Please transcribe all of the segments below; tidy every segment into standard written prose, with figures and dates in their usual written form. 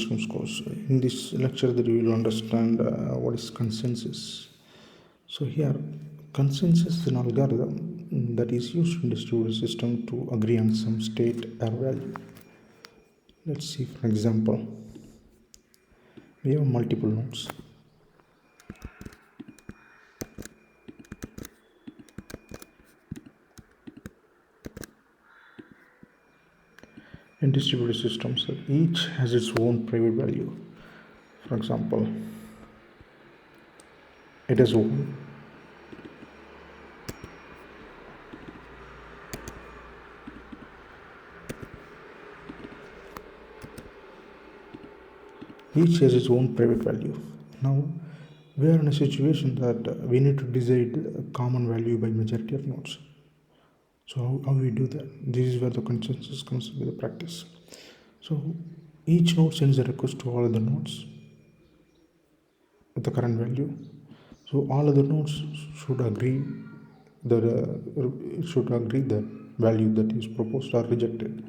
systems course. In this lecture, that you will understand what is consensus. So here, consensus is an algorithm that is used in distributed system to agree on some state or value. Let's see, for example, we have multiple nodes. In distributed systems, each has its own private value. For example, it is open. Each has its own private value. Now, we are in a situation that we need to decide a common value by majority of nodes. So how we do that? This is where the consensus comes with the practice. So each node sends a request to all other nodes with the current value. So all other nodes should agree that the value that is proposed or rejected.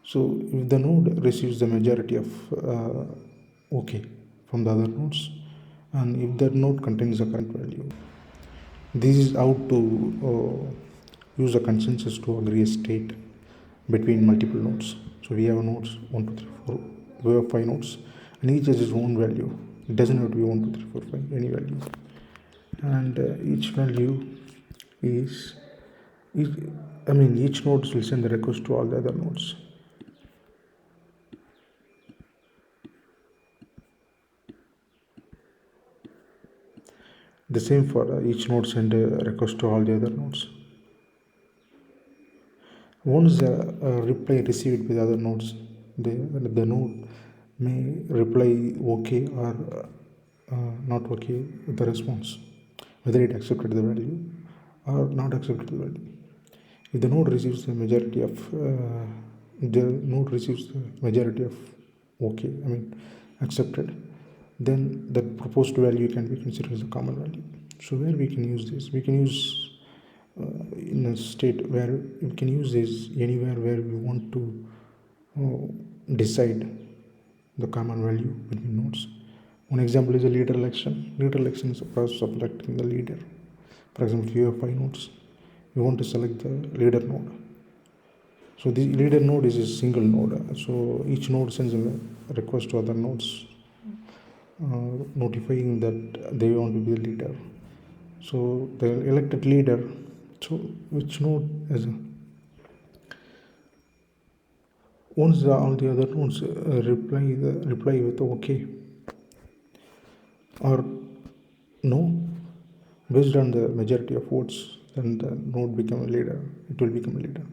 So if the node receives the majority of OK from the other nodes, and if that node contains the current value, this is how to use a consensus to agree a state between multiple nodes. So we have nodes 1, 2, 3, 4. We have 5 nodes, and each has its own value. It doesn't have to be 1, 2, 3, 4, 5, any value. And each value is, each node will send the request to all the other nodes. The same for each node send a request to all the other nodes. Once the reply received by the other nodes, the node may reply OK or not OK with the response, whether it accepted the value or not accepted the value. If the node receives the majority of OK, accepted, then the proposed value can be considered as a common value. So where we can use this? We can use in a state where we can use this anywhere where we want to decide the common value between nodes. One example is a leader election. Leader election is a process of electing the leader. For example, if you have 5 nodes, you want to select the leader node. So the leader node is a single node. So each node sends a request to other nodes notifying that they want to be the leader. So the elected leader, so which node is once all the other nodes reply with OK or no, based on the majority of votes, then the node become a leader. It will become a leader.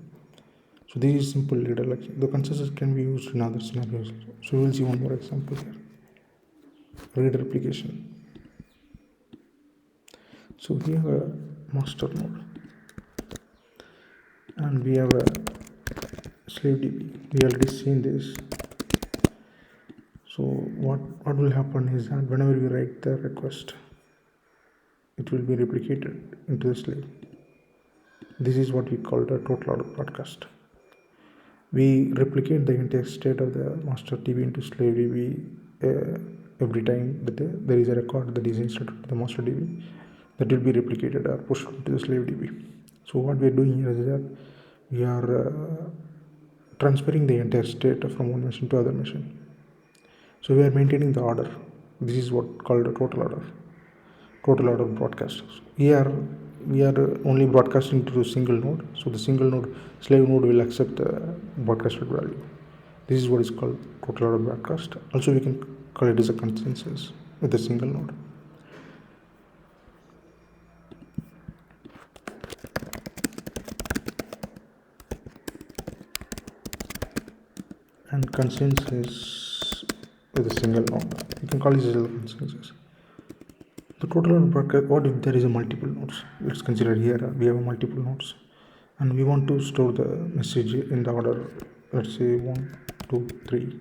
So this is simple leader election. The consensus can be used in other scenarios. So we will see one more example here. Read replication. So we have a master node and we have a slave DB. We already seen this. So what will happen is that whenever we write the request, it will be replicated into the slave. This is what we call the total order broadcast. We replicate the entire state of the master DB into slave DB every time that there is a record that is inserted to the master DB, that will be replicated or pushed to the slave DB. So what we are doing here is that we are transferring the entire state from one machine to other machine. So we are maintaining the order. This is what called a total order broadcast. Here we are only broadcasting to a single node. So the single node, slave node, will accept the broadcasted value. This is what is called total order broadcast. Also we can call it as a consensus with a single node. And consensus with a single node. You can call this as a consensus. The total order broadcast, what if there is a multiple nodes? Let's consider here we have multiple nodes and we want to store the message in the order, let's say 1, 2, 3.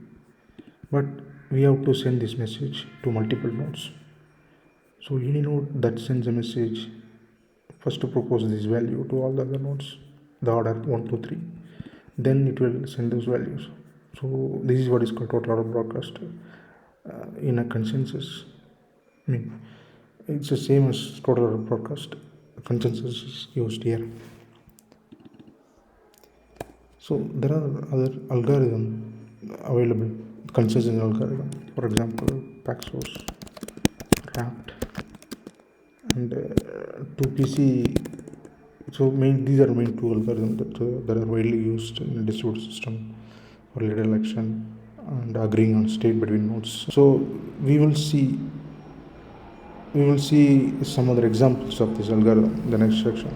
But we have to send this message to multiple nodes. So any node that sends a message first to propose this value to all the other nodes, the order 1, 2, 3. Then it will send those values. So this is what is called total order broadcast in a consensus. I mean, it's the same as total order broadcast. Consensus is used here. So there are other algorithm available, consensus algorithm. For example, Paxos, RAPT, and 2PC. So these are main two algorithms that are widely used in a distributed system for lead election and agreeing on state between nodes. So we will see some other examples of this algorithm in the next section.